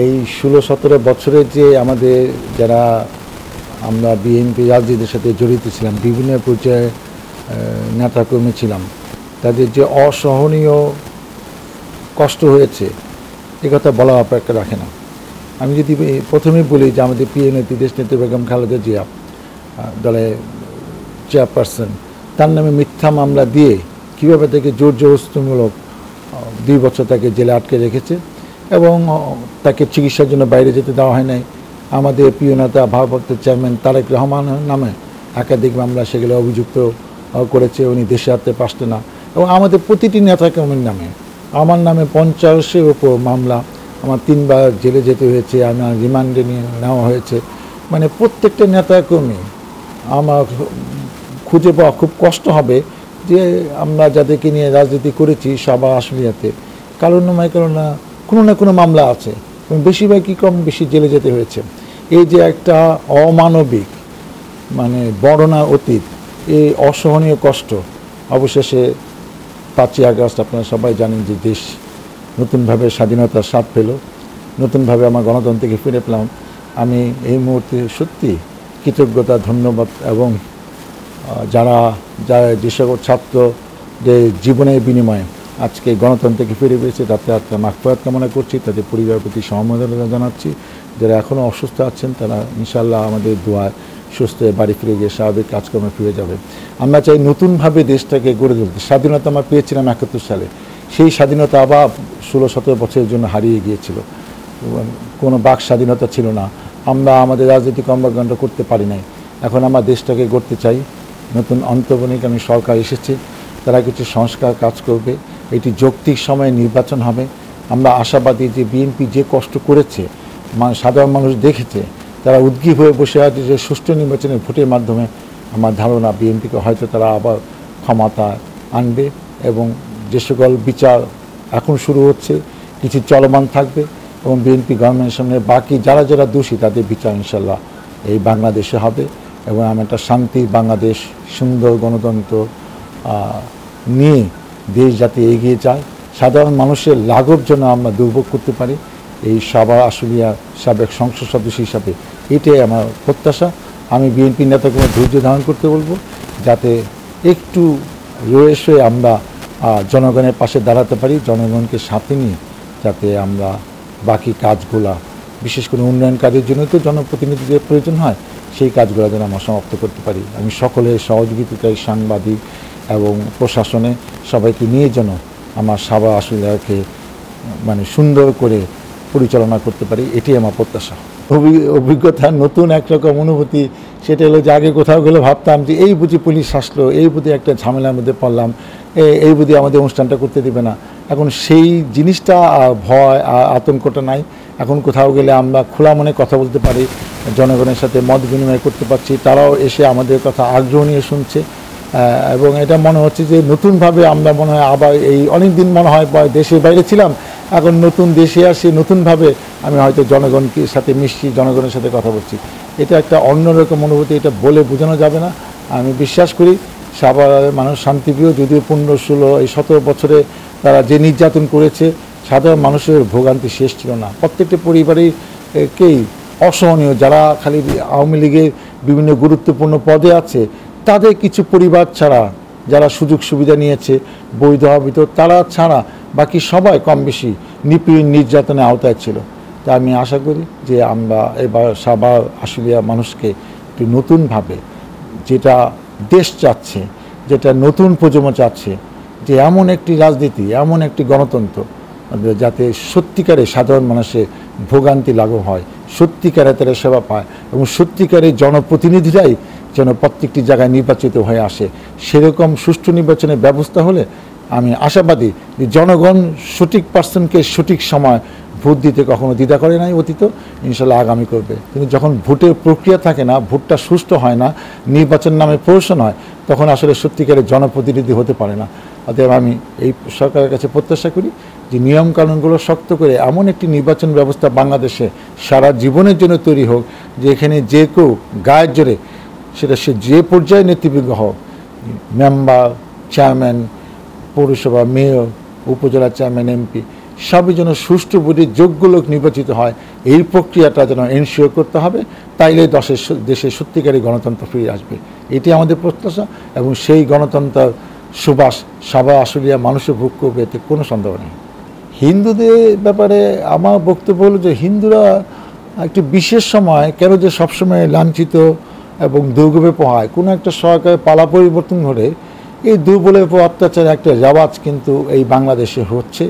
এই 16-17 বছরে যে আমাদের যারা আমরা বিএনপি রাজনীতির সাথে জড়িত ছিলাম, বিভিন্ন পর্যায়ে নেতাকর্মী ছিলাম, তাদের যে অসহনীয় কষ্ট হয়েছে এ কথা বলা অপেক্ষা রাখে না। আমি যদি প্রথমেই বলি যে আমাদের প্রিয় নেত্রী দেশনেত্রী বেগম খালেদা জিয়া, দলের চেয়ারপারসন, তার নামে মিথ্যা মামলা দিয়ে কীভাবে তাকে জোর জবরদস্তিমূলক 2 বছর তাকে জেলে আটকে রেখেছে এবং তাকে চিকিৎসার জন্য বাইরে যেতে দেওয়া হয় নাই। আমাদের প্রিয় নেতা ভারপ্রাপ্ত চেয়ারম্যান তারেক রহমানের নামে একাধিক মামলা সেগুলো অভিযুক্ত করেছে, উনি দেশে আসতে পারতেন না। এবং আমাদের প্রতিটি নেতাকর্মীর নামে, আমার নামে 50-এর উপর মামলা, আমার 3 বার জেলে যেতে হয়েছে, আমার রিমান্ডে নিয়ে নেওয়া হয়েছে। মানে প্রত্যেকটা নেতাকর্মী আমার খুঁজে পাওয়া খুব কষ্ট হবে যে আমরা যাদেরকে নিয়ে রাজনীতি করেছি সাবা আশুলিয়াতে, কারণ না কোনো না কোনো মামলা আছে এবং বেশিরভাগই কম বেশি জেলে যেতে হয়েছে। এই যে একটা অমানবিক মানে বর্ণনা অতীত, এই অসহনীয় কষ্ট, অবশেষে 5ই আগস্ট আপনারা সবাই জানেন যে দেশ নতুনভাবে স্বাধীনতার স্বাদ পেল, নতুনভাবে আমার গণতন্ত্রকে ফিরে পেলাম। আমি এই মুহূর্তে সত্যি কৃতজ্ঞতা, ধন্যবাদ এবং যারা যে সকল ছাত্র যে জীবনের বিনিময়ে আজকে গণতন্ত্রকে ফিরে পেয়েছে তাতে মাগফিরাত কামনা করছি, তাদের পরিবারের প্রতি সমবেদনা জানাচ্ছি। যারা এখনও অসুস্থ আছেন তারা ইনশাআল্লাহ আমাদের দোয়ায় সুস্থ হয়ে বাড়ি ফিরে গিয়ে স্বাভাবিক কাজকর্মে ফিরে যাবে। আমরা চাই নতুনভাবে দেশটাকে গড়ে তুলতে। স্বাধীনতা আমরা পেয়েছিলাম 71 সালে, সেই স্বাধীনতা আবার 16-17 বছরের জন্য হারিয়ে গিয়েছিল। কোনো বাক স্বাধীনতা ছিল না, আমরা আমাদের রাজনৈতিক কর্মকাণ্ড করতে পারি নাই। এখন আমরা দেশটাকে গড়তে চাই। নতুন অন্তর্বর্তীকালীন সরকার এসেছে, তারা কিছু সংস্কার কাজ করবে, এটি যৌক্তিক সময়ে নির্বাচন হবে। আমরা আশাবাদী যে বিএনপি যে কষ্ট করেছে সাধারণ মানুষ দেখেছে, তারা উদ্গ্রীব হয়ে বসে আছে যে সুষ্ঠু নির্বাচনের ভোটের মাধ্যমে আমার ধারণা বিএনপিকে হয়তো তারা আবার ক্ষমতা আনবে এবং যে সকল বিচার এখন শুরু হচ্ছে কিছু চলমান থাকবে এবং বিএনপি গভর্নমেন্টের সামনে বাকি যারা যারা দোষী তাদের বিচার ইনশাল্লাহ এই বাংলাদেশে হবে এবং আমি একটা শান্তি বাংলাদেশ, সুন্দর গণতন্ত্র নিয়ে দেশ যাতে এগিয়ে যায়, সাধারণ মানুষের লাঘব যেন আমরা দুর্ভোগ করতে পারি, এই সাবা আশুলিয়া সাবেক সংসদ সদস্য হিসাবে এটাই আমার প্রত্যাশা। আমি বিএনপি নেতাকে ধৈর্য ধারণ করতে বলবো, যাতে একটু রয়েছে আমরা জনগণের পাশে দাঁড়াতে পারি, জনগণকে সাথে নিয়ে যাতে আমরা বাকি কাজগুলা, বিশেষ করে উন্নয়ন কাজের জন্য তো জনপ্রতিনিধিদের প্রয়োজন হয়, সেই কাজগুলো যেন আমরা সমাপ্ত করতে পারি। আমি সকলের সহযোগিতায় সাংবাদিক এবং প্রশাসনে সবাইকে নিয়ে যেন আমার সাবা আশুলিয়াকে মানে সুন্দর করে পরিচালনা করতে পারি, এটাই আমার প্রত্যাশা। অভিজ্ঞতা নতুন একরকম অনুভূতি, সেটা হলো যে আগে কোথাও গেলে ভাবতাম যে এই বুঝি পুলিশ আসলো, এই বুঝি একটা ঝামেলার মধ্যে পড়লাম, এই বুঝি আমাদের অনুষ্ঠানটা করতে দেবে না। এখন সেই জিনিসটা ভয় আতঙ্কটা নাই। এখন কোথাও গেলে আমরা খোলা মনে কথা বলতে পারি, জনগণের সাথে মত বিনিময় করতে পারছি, তারাও এসে আমাদের কথা আগ্রহ নিয়ে শুনছে এবং এটা মনে হচ্ছে যে নতুনভাবে আমরা মনে হয় আবার এই অনেক দিন মনে হয় দেশের বাইরে ছিলাম, এখন নতুন দেশে আসি, নতুনভাবে আমি হয়তো জনগণকে সাথে মিশছি, জনগণের সাথে কথা বলছি। এটা একটা অন্যরকম অনুভূতি, এটা বলে বোঝানো যাবে না। আমি বিশ্বাস করি সাভার মানুষ শান্তিপ্রিয়, যদিও 15-16 এই 17 বছরে তারা যে নির্যাতন করেছে, সাধারণ মানুষের ভোগান্তি শেষ ছিল না। প্রত্যেকটা পরিবারেকেই অসহনীয়, যারা খালি আওয়ামী লীগের বিভিন্ন গুরুত্বপূর্ণ পদে আছে তাদের কিছু পরিবার ছাড়া, যারা সুযোগ সুবিধা নিয়েছে বৈধ অবৈধ, তারা ছাড়া বাকি সবাই কম বেশি নিপীড়ন নির্যাতনের আওতায় ছিল। তা আমি আশা করি যে আমরা এবার সাবা আশুলিয়া মানুষকে একটু নতুনভাবে, যেটা দেশ চাচ্ছে, যেটা নতুন প্রজন্ম চাচ্ছে, যে এমন একটি রাজনীতি, এমন একটি গণতন্ত্র যাতে সত্যিকারে সাধারণ মানুষের ভোগান্তি লাঘব হয়, সত্যিকারে তারা সেবা পায় এবং সত্যিকারের জনপ্রতিনিধিরাই যেন প্রত্যেকটি জায়গায় নির্বাচিত হয়ে আসে। সেরকম সুষ্ঠু নির্বাচনের ব্যবস্থা হলে আমি আশাবাদী যে জনগণ সঠিক পার্সনকে সঠিক সময় ভোট দিতে কখনো দ্বিধা করে নাই অতীত, ইনশাল্লাহ আগামী করবে। কিন্তু যখন ভোটের প্রক্রিয়া থাকে না, ভোটটা সুষ্ঠু হয় না, নির্বাচন নামে প্রহসন হয়, তখন আসলে সত্যিকারের জনপ্রতিনিধি হতে পারে না। অতএব আমি এই সরকারের কাছে প্রত্যাশা করি যে নিয়মকানুনগুলো শক্ত করে এমন একটি নির্বাচন ব্যবস্থা বাংলাদেশে সারা জীবনের জন্য তৈরি হোক, যে এখানে যে কেউ গায়ের জোরে, সেটা সে যে পর্যায়ে নেতৃবৃন্দ হোক, মেম্বার, চেয়ারম্যান, পৌরসভা, মেয়র, উপজেলা চেয়ারম্যান, এমপি, সবই যেন সুষ্ঠুভাবে যোগ্য লোক নির্বাচিত হয়, এই প্রক্রিয়াটা যেন এনশিওর করতে হবে। তাইলে দেশে সত্যিকারী গণতন্ত্র ফিরে আসবে, এটি আমাদের প্রত্যাশা। এবং সেই গণতন্ত্র সুবাস সারা আশুলিয়া মানুষের ভোগ করবে, এতে কোনো সন্দেহ নেই। হিন্দুদের ব্যাপারে আমার বক্তব্য হলো যে হিন্দুরা একটি বিশেষ সময় কেন যে সবসময় লাঞ্ছিত এবং দুর্ভোগে পোহায়, কোনো একটা সরকারের পালা পরিবর্তন ঘটে এই দুর্বলের উপর অত্যাচারের একটা রেওয়াজ কিন্তু এই বাংলাদেশে হচ্ছে।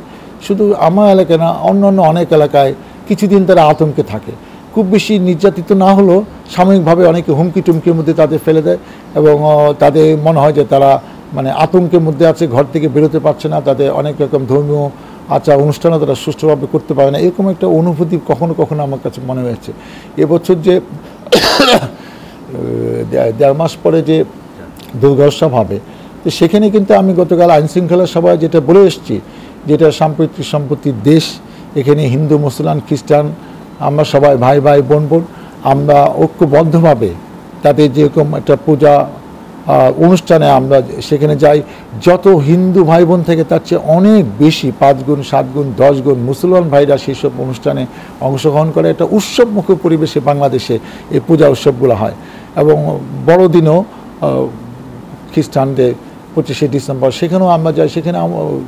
শুধু আমার এলাকায় না, অন্যান্য অনেক এলাকায় কিছুদিন তারা আতঙ্কে থাকে। খুব বেশি নির্যাতিত না হলেও সাময়িকভাবে অনেকে হুমকি টুমকির মধ্যে তাদের ফেলে দেয় এবং তাদের মনে হয় যে তারা মানে আতঙ্কের মধ্যে আছে, ঘর থেকে বেরোতে পারছে না, তাদের অনেক রকম ধর্মীয় আচার অনুষ্ঠানও তারা সুষ্ঠুভাবে করতে পারে না, এরকম একটা অনুভূতি কখনো কখনো আমার কাছে মনে হয়েছে। এবছর যে 1.5 মাস পরে যে দুর্গোৎসব হবে, তো সেখানে কিন্তু আমি গতকাল আইনশৃঙ্খলা সভায় যেটা বলে এসেছি, যেটা সাম্প্রতিক সম্পত্তির দেশ, এখানে হিন্দু মুসলমান খ্রিস্টান আমরা সবাই ভাই ভাই বোন বোন, আমরা ঐক্যবদ্ধভাবে তাদের যেরকম একটা পূজা অনুষ্ঠানে আমরা সেখানে যাই, যত হিন্দু ভাই বোন থেকে তার চেয়ে অনেক বেশি 5 গুণ 7 গুণ 10 গুণ মুসলমান ভাইরা সেই সব অনুষ্ঠানে অংশগ্রহণ করে। একটা উৎসবমুখী পরিবেশে বাংলাদেশে এই পূজা উৎসবগুলো হয়। এবং বড়দিনও খ্রিস্টানদের 25শে ডিসেম্বর, সেখানেও আমরা যাই, সেখানে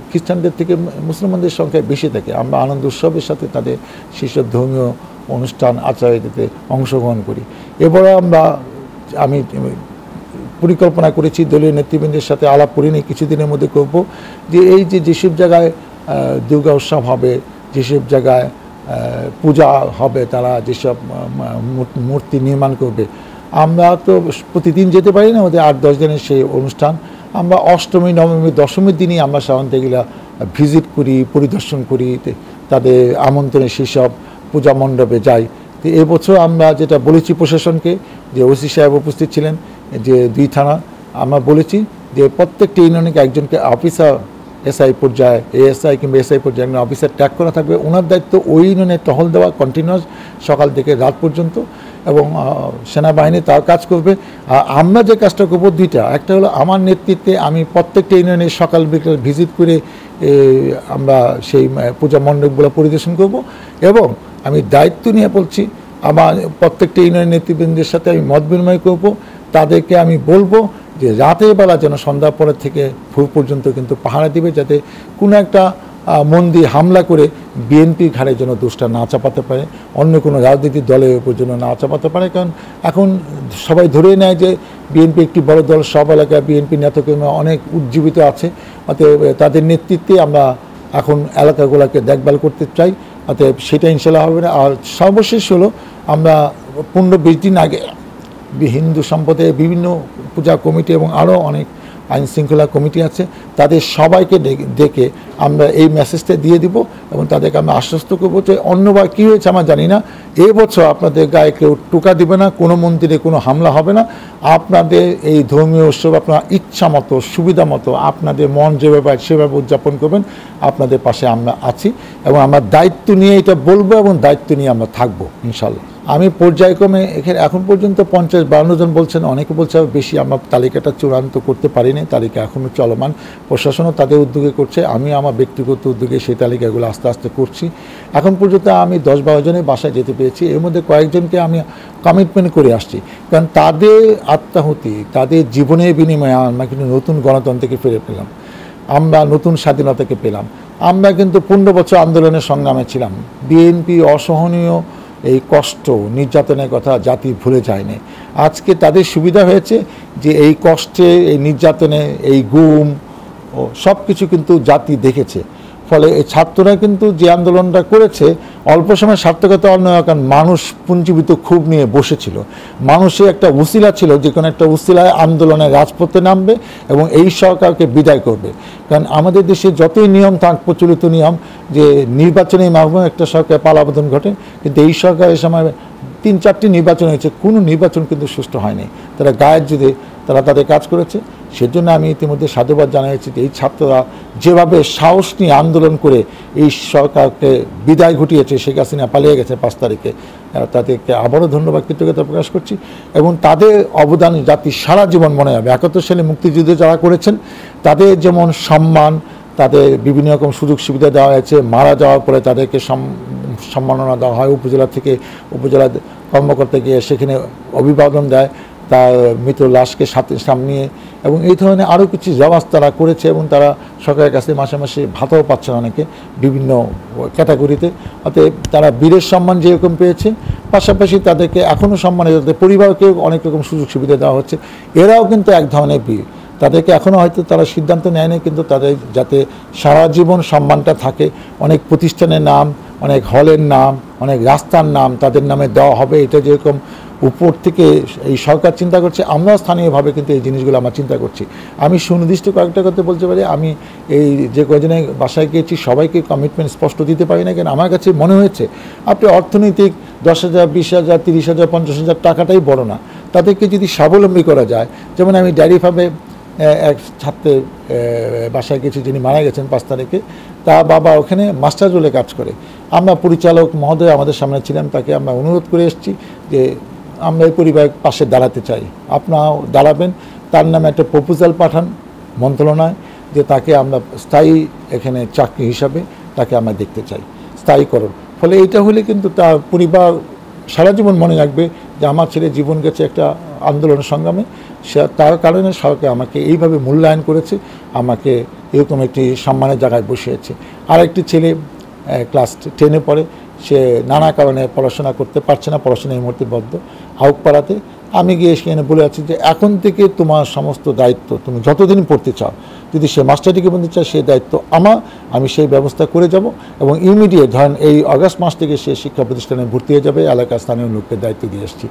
খ্রিস্টানদের থেকে মুসলমানদের সংখ্যা বেশি থাকে। আমরা আনন্দ উৎসবের সাথে তাদের সেসব ধর্মীয় অনুষ্ঠান আচার্যতে অংশগ্রহণ করি। এবারে আমি পরিকল্পনা করেছি, দলীয় নেতৃবৃন্দের সাথে আলাপ করিনি, কিছুদিনের মধ্যে করব, যে এই যেসব জায়গায় দুর্গা উৎসব হবে, যেসব জায়গায় পূজা হবে, তারা যেসব মূর্তি নির্মাণ করবে, আমরা তো প্রতিদিন যেতে পারি না, আমাদের 8-10 দিনের সেই অনুষ্ঠান, আমরা অষ্টমী নবমী দশমীর দিনই আমরা সাধারণত এগুলা ভিজিট করি, পরিদর্শন করি, তাদের আমন্ত্রণে সেসব পূজা মণ্ডপে যাই। তো এবছর আমরা যেটা বলেছি প্রশাসনকে, যে ওসি সাহেব উপস্থিত ছিলেন, যে 2 থানা, আমরা বলেছি যে প্রত্যেকটা ইউনিয়নকে একজনকে অফিসার, এসআই পর্যায়ে, এএসআই কিংবা এসআই পর্যায়ে একজন অফিসার ট্যাগ করা থাকবে। ওনার দায়িত্ব ওই ইউনিয়নে টহল দেওয়া কন্টিনিউয়াস সকাল থেকে রাত পর্যন্ত, এবং সেনাবাহিনী তার কাজ করবে। আর আমরা যে কাজটা করবো 2টা, একটা হলো আমার নেতৃত্বে আমি প্রত্যেকটা ইউনিয়নে সকাল বিকেল ভিজিট করে আমরা সেই পূজা মণ্ডপগুলো পরিদর্শন করব। এবং আমি দায়িত্ব নিয়ে বলছি, আমার প্রত্যেকটা ইউনিয়নের নেতৃবৃন্দের সাথে আমি মত বিনিময় করব। তাদেরকে আমি বলবো যে রাতের বেলা যেন সন্ধ্যার পরের থেকে ভোর পর্যন্ত কিন্তু পাহারা দিবে, যাতে কোনো একটা মন্দির হামলা করে বিএনপির ঘাড়ে যেন দোষটা না চাপাতে পারে, অন্য কোনো রাজনৈতিক দলের উপর যেন না চাপাতে পারে। কারণ এখন সবাই ধরে নেয় যে বিএনপি একটি বড় দল, সব এলাকায় বিএনপি নেতাকর্মী অনেক উজ্জীবিত আছে, অতএব তাদের নেতৃত্বে আমরা এখন এলাকাগুলোকে দেখভাল করতে চাই, অতএব সেটা ইনশাল্লাহ হবে না। আর সর্বশেষ হলো, আমরা 15-20 দিন আগে হিন্দু সম্প্রদায়ের বিভিন্ন পূজা কমিটি এবং আরও অনেক আইন শৃঙ্খলা কমিটি আছে, তাদের সবাইকে ডেকে আমরা এই মেসেজটা দিয়ে দিব এবং তাদেরকে আমরা আশ্বস্ত করবো যে অন্যবার কী হয়েছে আমরা জানি না, এবছর আপনাদের গায়ে কেউ টোকা দিবে না, কোনো মন্দিরে কোনো হামলা হবে না। আপনাদের এই ধর্মীয় উৎসব আপনারা ইচ্ছা মতো, সুবিধা মতো, আপনাদের মন যেভাবে সেভাবে উদযাপন করবেন, আপনাদের পাশে আমরা আছি এবং আমরা দায়িত্ব নিয়ে এটা বলবো এবং দায়িত্ব নিয়ে আমরা থাকবো ইনশাল্লাহ। আমি পর্যায়ক্রমে এখানে এখন পর্যন্ত 50-52 জন বলছেন, অনেকে বলছে বেশি, আমরা তালিকাটা চূড়ান্ত করতে পারিনি, তালিকা এখনও চলমান, প্রশাসনও তাদের উদ্যোগে করছে, আমি আমার ব্যক্তিগত উদ্যোগে সেই তালিকাগুলো আস্তে আস্তে করছি। এখন পর্যন্ত আমি 10-12 জনের বাসায় যেতে পেরেছি, এর মধ্যে কয়েকজনকে আমি কমিটমেন্ট করে আসছি, কারণ তাদের আত্মাহুতি, তাদের জীবনের বিনিময়ে আমরা কিন্তু নতুন গণতন্ত্রকে ফিরে পেলাম, আমরা নতুন স্বাধীনতাকে পেলাম। আমরা কিন্তু 15 বছর আন্দোলনের সংগ্রামে ছিলাম, বিএনপি অসহনীয় এই কষ্ট নির্যাতনের কথা জাতি ভুলে যায়নি। আজকে তাদের সুবিধা হয়েছে যে এই কষ্টে, এই নির্যাতনে, এই গুম ও সব কিছু কিন্তু জাতি দেখেছে। ফলে এই ছাত্ররা কিন্তু যে আন্দোলনটা করেছে অল্প সময় সার্থকতা নয়, কারণ মানুষ পুঞ্জীবিত ক্ষোভ নিয়ে বসেছিল, মানুষের একটা উসিলা ছিল, যে কোনো একটা উসিলায় আন্দোলনের রাজপথে নামবে এবং এই সরকারকে বিদায় করবে। কারণ আমাদের দেশে যতই নিয়ম থাক, প্রচলিত নিয়ম যে নির্বাচনের মাধ্যমে একটা সরকার পালাবদল ঘটে, কিন্তু এই সরকার এই সময় 3-4টি নির্বাচন হয়েছে, কোনো নির্বাচন কিন্তু সুষ্ঠু হয়নি। তারা গায়ের জোরে তারা তাদের কাজ করেছে। সেজন্য আমি ইতিমধ্যে সাধুবাদ জানিয়েছি যে এই ছাত্ররা যেভাবে সাহস নিয়ে আন্দোলন করে এই সরকারকে বিদায় ঘটিয়েছে, শেখ হাসিনা পালিয়ে গেছে 5 তারিখে, তাদেরকে আবারও ধন্যবাদ, কৃতজ্ঞতা প্রকাশ করছি। এবং তাদের অবদান জাতি সারা জীবন মনে হবে। 71 সালে মুক্তিযুদ্ধ যারা করেছেন তাদের যেমন সম্মান, তাদের বিভিন্ন রকম সুযোগ সুবিধা দেওয়া হয়েছে। মারা যাওয়ার পরে তাদেরকে সম্মাননা দেওয়া হয়, উপজেলা থেকে উপজেলা কর্মকর্তা গিয়ে সেখানে অভিবাদন দেয় তার মৃত লাশকে সামনে, এবং এই ধরনের আরও কিছু জবাব তারা করেছে। এবং তারা সরকারের কাছে মাসে মাসে ভাতাও পাচ্ছেন অনেকে বিভিন্ন ক্যাটাগরিতে। অতএব তারা বীরের সম্মান যেরকম পেয়েছে, পাশাপাশি তাদেরকে এখনও সম্মানে তাদের পরিবারকেও অনেক রকম সুযোগ সুবিধা দেওয়া হচ্ছে। এরাও কিন্তু এক ধরনের বীর, তাদেরকে এখনও হয়তো তারা সিদ্ধান্ত নেয়নি, কিন্তু তাদের যাতে সারা জীবন সম্মানটা থাকে। অনেক প্রতিষ্ঠানের নাম, অনেক হলের নাম, অনেক রাস্তার নাম তাদের নামে দেওয়া হবে। এটা যেরকম উপর থেকে এই সরকার চিন্তা করছে, আমরাও স্থানীয়ভাবে কিন্তু এই জিনিসগুলো আমরা চিন্তা করছি। আমি সুনির্দিষ্ট কয়েকটা কথা বলতে পারি, আমি এই যে কয়জনে বাসায় গিয়েছি সবাইকে কমিটমেন্ট স্পষ্ট দিতে পারি না, কেন আমার কাছে মনে হয়েছে আপনি অর্থনৈতিক 10,000, 20,000, 30,000, 50,000 টাকাটাই বড় না, তাদেরকে যদি স্বাবলম্বী করা যায়। যেমন আমি ডেয়ারি ফার্মে এক ছাত্রের বাসায় গেছি, যিনি মারা গেছেন 5 তারিখে, তা বাবা ওখানে মাস্টার রোলে কাজ করে। আমরা পরিচালক মহোদয় আমাদের সামনে ছিলাম, তাকে আমরা অনুরোধ করে এসেছি যে আমরা এই পরিবারের পাশে দাঁড়াতে চাই, আপনারাও দাঁড়াবেন। তার নামে একটা প্রপোজাল পাঠান মন্ত্রণালয়, যে তাকে আমরা স্থায়ী এখানে চাকরি হিসাবে তাকে আমরা দেখতে চাই, স্থায়ীকরণ। ফলে এইটা হলে কিন্তু তার পরিবার সারা জীবন মনে রাখবে যে আমার ছেলে জীবন গেছে একটা আন্দোলন সংগ্রামে, সে তার কারণে সরকার আমাকে এইভাবে মূল্যায়ন করেছে, আমাকে এরকম একটি সম্মানের জায়গায় বসিয়েছে। আর একটি ছেলে ক্লাস 10-এ পড়ে, সে নানা কারণে পড়াশোনা করতে পারছে না, পড়াশোনা এই মুহূর্তে বদ্ধ আউকপাড়াতে। আমি গিয়ে সেখানে বলে আছি যে এখন থেকে তোমার সমস্ত দায়িত্ব, তুমি যতদিন পড়তে চাও, যদি সে মাস্টার ডিগ্রি বলতে চায় সেই দায়িত্ব আমি সেই ব্যবস্থা করে যাব। এবং ইমিডিয়েট ধরেন এই আগস্ট মাস থেকে সে শিক্ষা প্রতিষ্ঠানে ভর্তি হয়ে যাবে, এলাকার স্থানীয় লোককে দায়িত্ব দিয়ে এসেছি।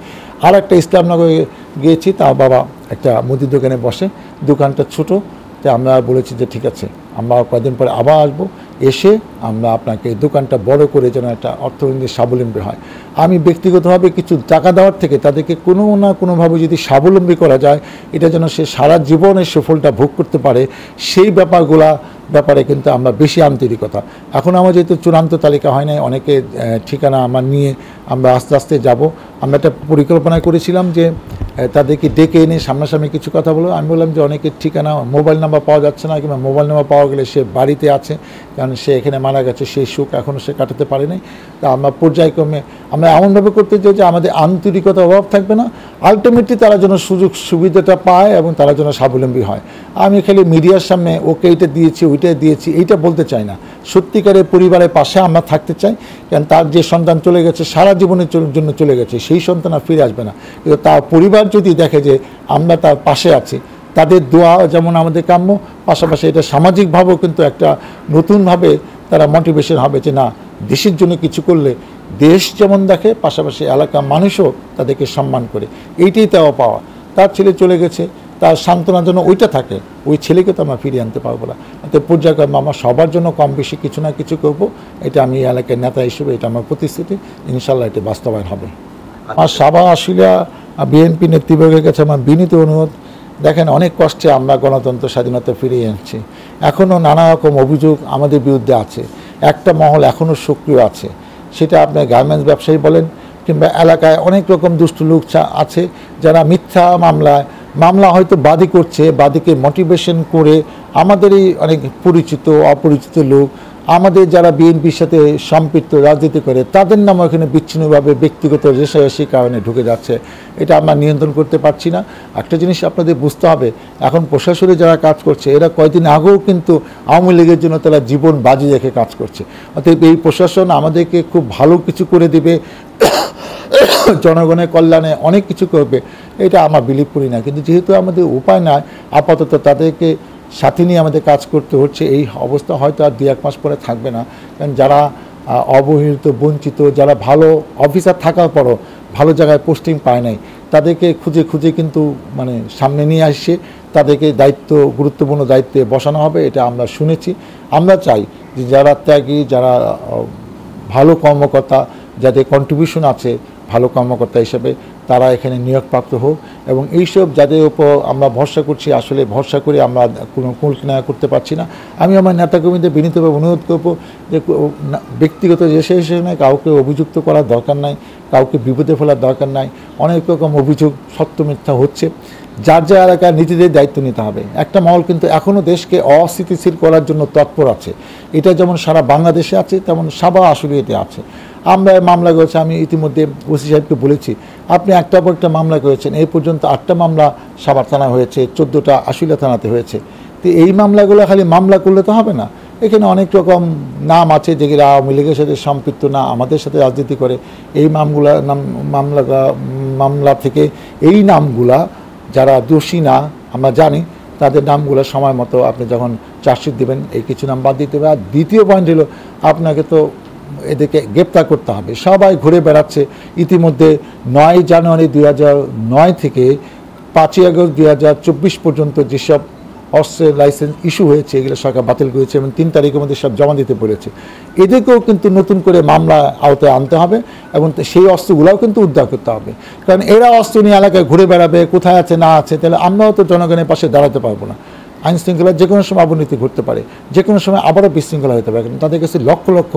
আর একটা ইসলামনগরে গিয়েছি, তার বাবা একটা মুদির দোকানে বসে, দোকানটা ছোটো, তো আমরা বলেছি যে ঠিক আছে আমরা কয়েকদিন পরে আবার আসবো, এসে আমরা আপনাকে দোকানটা বড় করে যেন একটা অর্থনৈতিক স্বাবলম্বী হয়। আমি ব্যক্তিগতভাবে কিছু টাকা দেওয়ার থেকে তাদেরকে কোনো না কোনোভাবে যদি স্বাবলম্বী করা যায়, এটা যেন সে সারা জীবনের সুফলটা ভোগ করতে পারে, সেই ব্যাপারে কিন্তু আমরা বেশি আন্তরিকতা। এখন আমার যেহেতু চূড়ান্ত তালিকা হয় নাই, অনেকে ঠিকানা আমার নিয়ে আমরা আস্তে আস্তে যাব। আমরা একটা পরিকল্পনা করেছিলাম যে তাদেরকে ডেকে এনে সামনাসামনি কিছু কথা বলো। আমি বললাম যে অনেকের ঠিকানা মোবাইল নাম্বার পাওয়া যাচ্ছে না, কিংবা মোবাইল নাম্বার পাওয়া গেলে সে বাড়িতে আছে, কারণ সে এখানে মারা গেছে, সেই সুখ এখনও সে কাটাতে পারে নাই। তা আমরা পর্যায়ক্রমে আমরা এমনভাবে করতে চাই যে আমাদের আন্তরিকতার অভাব থাকবে না, আলটিমেটলি তারা যেন সুযোগ সুবিধাটা পায় এবং তারা যেন স্বাবলম্বী হয়। আমি খালি মিডিয়ার সামনে ওকে এইটা দিয়েছি ওইটা দিয়েছি এইটা বলতে চাই না, সত্যিকারের পরিবারের পাশে আমরা থাকতে চাই। কারণ তার যে সন্তান চলে গেছে সারা জীবনের জন্য চলে গেছে, সেই সন্তান আর ফিরে আসবে না। কিন্তু তার পরিবার যদি দেখে যে আমরা তার পাশে আছি, তাদের দোয়া যেমন আমাদের কাম্য, পাশাপাশি এটা সামাজিকভাবেও কিন্তু একটা নতুনভাবে তারা মোটিভেশন হবে যে না, দেশের জন্য কিছু করলে দেশ যেমন দেখে, পাশাপাশি এলাকার মানুষও তাদেরকে সম্মান করে। এইটাই তাও পাওয়া। তার ছেলে চলে গেছে, তার সান্ত্বনার জন্য ওইটা থাকে, ওই ছেলেকে তো আমরা ফিরিয়ে আনতে পারবো না। অর্থাৎ পর্যায়ক্রমে আমরা সবার জন্য কম বেশি কিছু না কিছু করব, এটা আমি এলাকার নেতা হিসেবে এটা আমার প্রতিশ্রুতি, ইনশাল্লাহ এটা বাস্তবায়ন হবে। আমার সাবা আশুলিয়া বিএনপি নেতৃবর্গের কাছে আমার বিনীত অনুরোধ, দেখেন অনেক কষ্টে আমরা গণতন্ত্র স্বাধীনতা ফিরিয়ে আনছি, এখনও নানা রকম অভিযোগ আমাদের বিরুদ্ধে আছে, একটা মহল এখনও সক্রিয় আছে, সেটা আপনার গার্মেন্টস ব্যবসায়ী বলেন কিংবা এলাকায় অনেক রকম দুষ্টু লোক আছে যারা মিথ্যা মামলা হয়তো বাদী করছে, বাদীকে মোটিভেশন করে আমাদেরই অনেক পরিচিত অপরিচিত লোক, আমাদের যারা বিএনপির সাথে সম্পৃক্ত রাজনীতি করে তাদের নামও এখানে বিচ্ছিন্নভাবে ব্যক্তিগত রেশারেশির কারণে ঢুকে যাচ্ছে। এটা আমরা নিয়ন্ত্রণ করতে পারছি না। একটা জিনিস আপনাদের বুঝতে হবে, এখন প্রশাসনে যারা কাজ করছে এরা কয়েকদিন আগেও কিন্তু আওয়ামী লীগের জন্য তারা জীবন বাজি রেখে কাজ করছে। অতএব এই প্রশাসন আমাদেরকে খুব ভালো কিছু করে দেবে, জনগণের কল্যাণে অনেক কিছু করবে, এটা আমরা বিলিভ করি না। কিন্তু যেহেতু আমাদের উপায় নাই, আপাতত তাদেরকে সাথে নিয়ে আমাদের কাজ করতে হচ্ছে। এই অবস্থা হয়তো আর 2-1 মাস পরে থাকবে না, কারণ যারা অবহেলিত বঞ্চিত, যারা ভালো অফিসার থাকার পরও ভালো জায়গায় পোস্টিং পায় নাই, তাদেরকে খুঁজে খুঁজে কিন্তু মানে সামনে নিয়ে আসছে, তাদেরকে গুরুত্বপূর্ণ দায়িত্বে বসানো হবে, এটা আমরা শুনেছি। আমরা চাই যে যারা ত্যাগী, যারা ভালো কর্মকর্তা, যাদের কন্ট্রিবিউশন আছে ভালো কর্মকর্তা হিসেবে, তারা এখানে নিয়োগপ্রাপ্ত হোক এবং এইসব যাদের উপর আমরা ভরসা করছি, আসলে ভরসা করে আমরা কোনো কুল কিনারা করতে পারছি না। আমি আমার নেতাকর্মীদের বিনীতভাবে অনুরোধ করবো যে ব্যক্তিগত হিসেবে কাউকে অভিযুক্ত করার দরকার নাই, কাউকে বিপদে ফেলার দরকার নাই। অনেক রকম অভিযোগ সত্য মিথ্যা হচ্ছে, যার যা এলাকায় নিজেদের দায়িত্ব নিতে হবে। একটা মহল কিন্তু এখনও দেশকে অস্থিতিশীল করার জন্য তৎপর আছে, এটা যেমন সারা বাংলাদেশে আছে তেমন সাবা আশুলিয়াতে আছে। আমরা মামলা করেছি, আমি ইতিমধ্যে ওসি সাহেবকে বলেছি আপনি একটার পর একটা মামলা করেছেন, এই পর্যন্ত 8টা মামলা সাভার থানায় হয়েছে, 14টা আশুলিয়া থানাতে হয়েছে। তো এই মামলাগুলো খালি মামলা করলে তো হবে না, এখানে অনেক রকম নাম আছে যেগুলো আওয়ামী লীগের সাথে সম্পৃক্ত না, আমাদের সাথে রাজনীতি করে। এই মামলা থেকে এই নামগুলা যারা দোষী না আমরা জানি, তাদের নামগুলো সময় মতো আপনি যখন চার্জশিট দেবেন এই কিছু নাম বাদ দিতে হবে। আর দ্বিতীয় পয়েন্ট হলো আপনাকে তো এদেরকে গ্রেপ্তার করতে হবে। সবাই ঘুরে বেড়াচ্ছে। ইতিমধ্যে 9 জানুয়ারি 2009 থেকে 5ই আগস্ট 2024 পর্যন্ত যেসব অস্ত্রের লাইসেন্স ইস্যু হয়েছে এগুলো সরকার বাতিল করেছে এবং 3 তারিখের মধ্যে সব জমা দিতে বলেছে। এদেরকেও কিন্তু নতুন করে মামলা আওতায় আনতে হবে এবং সেই অস্ত্রগুলোও কিন্তু উদ্ধার করতে হবে। কারণ এরা অস্ত্র নিয়ে এলাকায় ঘুরে বেড়াবে, কোথায় আছে না আছে, তাহলে আমরাও তো জনগণের পাশে দাঁড়াতে পারবো না। আইন শৃঙ্খলা যে কোনো সময় অবনতি ঘটতে পারে, যে কোনো সময় আবারও বিশৃঙ্খলা হতে পারে। তাদের কাছে লক্ষ লক্ষ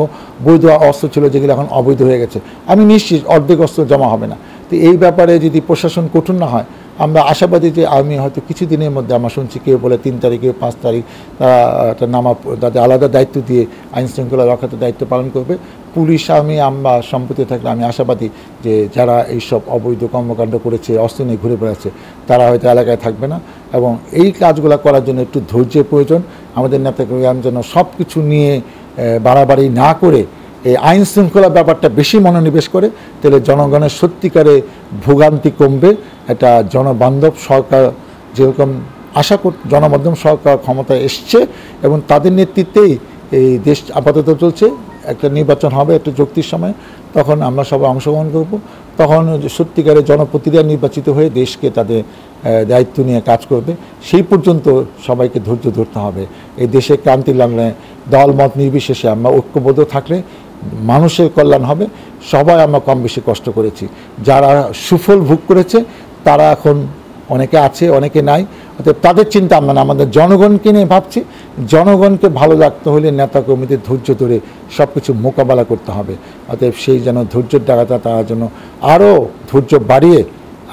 বৈধ অস্ত্র ছিল যেগুলো এখন অবৈধ হয়ে গেছে। আমি নিশ্চিত অর্ধেক অস্ত্র জমা হবে না। তো এই ব্যাপারে যদি প্রশাসন কঠোর না হয়, আমরা আশাবাদী যে আমি হয়তো কিছুদিনের মধ্যে আমরা শুনছি কেউ বলে 3 তারিখে 5 তারিখ তারা একটা তাদের আলাদা দায়িত্ব দিয়ে আইন শৃঙ্খলা রক্ষাতে দায়িত্ব পালন করবে। পুলিশ আমরা সম্পত্তি থাকলে আমি আশাবাদী যে যারা এইসব অবৈধ কর্মকাণ্ড করেছে, অস্ত্র নিয়ে ঘুরে বেড়াচ্ছে, তারা হয়তো এলাকায় থাকবে না। এবং এই কাজগুলো করার জন্য একটু ধৈর্যের প্রয়োজন। আমাদের নেতাকর্মীরা যেন সব কিছু নিয়ে বাড়াবাড়ি না করে এই আইন শৃঙ্খলা ব্যাপারটা বেশি মনোনিবেশ করে, তাহলে জনগণের সত্যিকারে ভোগান্তি কমবে। একটা জনবান্ধব সরকার যেরকম আশা জনমাধ্যম সরকার ক্ষমতায় এসছে এবং তাদের নেতৃত্বেই এই দেশ আপাতত চলছে। একটা নির্বাচন হবে একটা যুক্তির সময়, তখন আমরা সবাই অংশগ্রহণ করব। তখন সত্যিকারের জনপ্রতিনিধিরা নির্বাচিত হয়ে দেশকে তাদের দায়িত্ব নিয়ে কাজ করবে। সেই পর্যন্ত সবাইকে ধৈর্য ধরতে হবে। এই দেশে ক্রান্তি লাগলে দলমত নির্বিশেষে আমরা ঐক্যবদ্ধ থাকলে মানুষের কল্যাণ হবে। সবাই আমরা কম বেশি কষ্ট করেছি, যারা সুফল ভোগ করেছে তারা এখন অনেকে আছে অনেকে নাই, অর্থাৎ তাদের চিন্তা আমরা না, আমাদের জনগণকে নিয়ে ভাবছি। জনগণকে ভালো রাখতে হলে নেতাকর্মীদের ধৈর্য ধরে সব কিছু মোকাবেলা করতে হবে। অতএব সেই যেন ধৈর্যের জায়গাটা তারা যেন আরও ধৈর্য বাড়িয়ে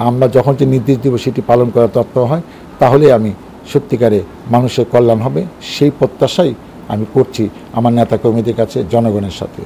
আমরা যখন যে নির্দেশ দেব সেটি পালন করার তৎপর হয়, তাহলে আমি সত্যিকারে মানুষের কল্যাণ হবে সেই প্রত্যাশাই আমি করছি আমার নেতাকর্মীদের কাছে, জনগণের সাথে।